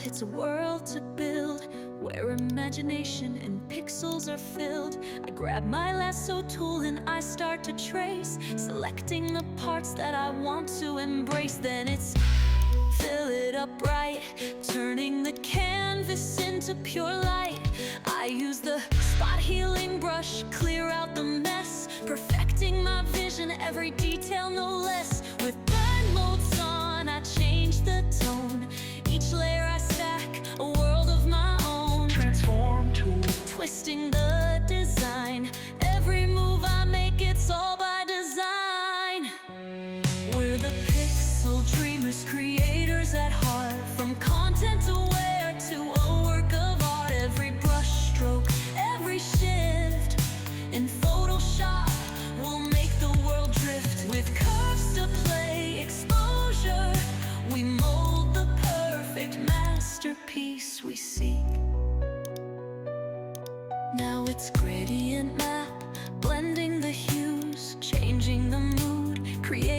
It's a world to build, where imagination and pixels are filled. I grab my lasso tool and I start to trace, selecting the parts that I want to embrace. Then it's fill it up right, turning the canvas into pure light. I use the spot healing brush, clear out the mess, perfecting my vision, every detail no less. With burn modes on, I change the tone. Each layer I stack, a world of my own. Transform tool, Twisting the design, every move I make, it's all by design. We're the pixel dreamers, creators at heart. From content aware to a work of art. Every brush stroke, every shift in Photoshop will make the world drift. With curves to play, exposure, we mold the perfect masterpiece we seek. Now it's gradient map, blending the hues, changing the mood, creating